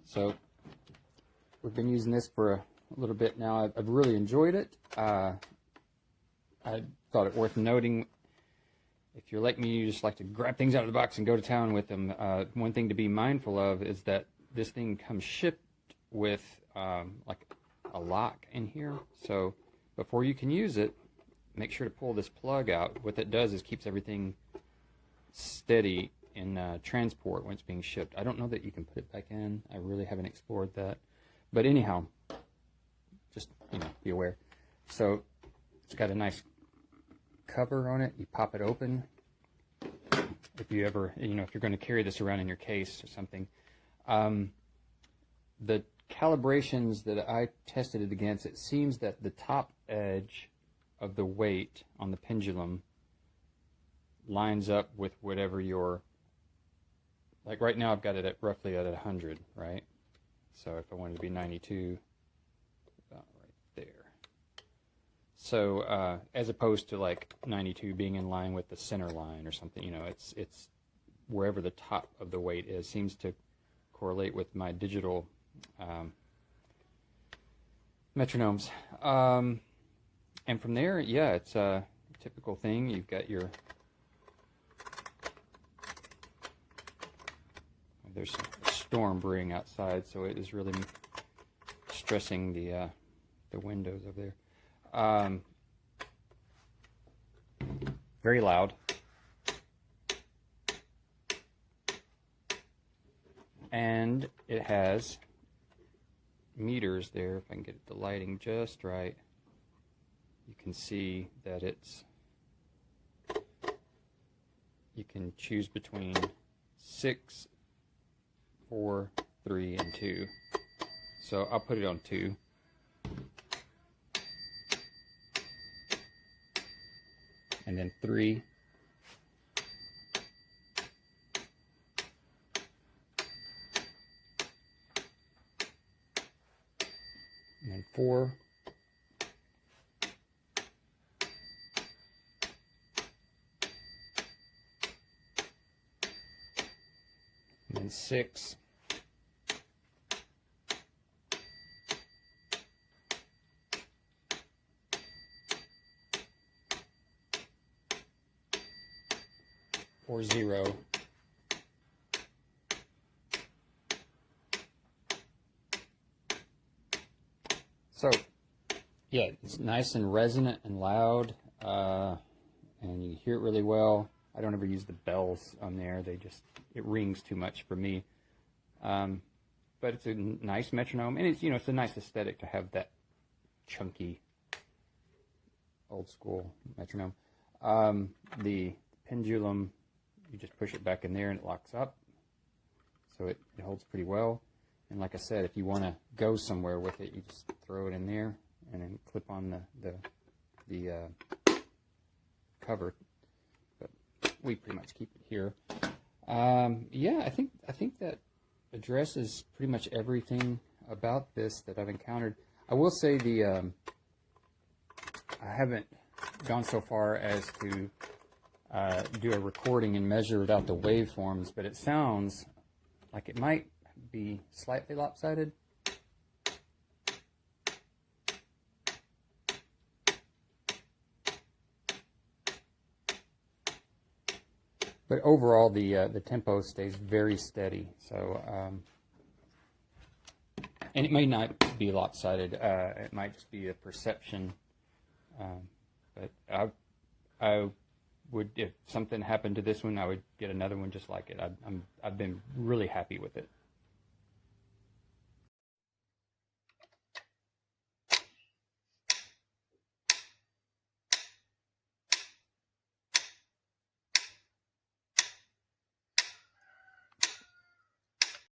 So we've been using this for a little bit now. I've really enjoyed it. I thought it worth noting. If you're like me, you just like to grab things out of the box and go to town with them. One thing to be mindful of is that this thing comes shipped with like a lock in here. So before you can use it, make sure to pull this plug out. What that does is keeps everything steady in transport when it's being shipped. I don't know that you can put it back in. I really haven't explored that. But anyhow, just be aware. So it's got a nice cover on it. You pop it open. If you ever, if you're going to carry this around in your case or something. The calibrations that I tested it against, it seems that the top edge of the weight on the pendulum lines up with whatever your, like right now I've got it at roughly at 100, right? So if I wanted to be 92, about right there. So as opposed to like 92 being in line with the center line or something, it's wherever the top of the weight is. Seems to correlate with my digital metronomes. And from there, yeah, it's a typical thing. You've got your, there's a storm brewing outside, so it is really stressing the windows over there. Very loud. And it has meters there. If I can get the lighting just right, you can see that you can choose between 6, 4, 3, and 2. So I'll put it on 2. And then 3. And then 4. And then 6. Or 0. So, yeah, it's nice and resonant and loud, and you hear it really well. I don't ever use the bells on there. It rings too much for me. But it's a nice metronome, and it's a nice aesthetic to have that chunky, old school metronome. The pendulum, you just push it back in there and it locks up, so it holds pretty well. And like I said, if you want to go somewhere with it, you just throw it in there and then clip on the cover. But we pretty much keep it here. Yeah, I think that addresses pretty much everything about this that I've encountered. I will say I haven't gone so far as to do a recording and measure without the waveforms, but it sounds like it might be slightly lopsided. But overall, the tempo stays very steady. So, and it may not be lopsided. It might just be a perception. But I would, if something happened to this one, I would get another one just like it. I've been really happy with it.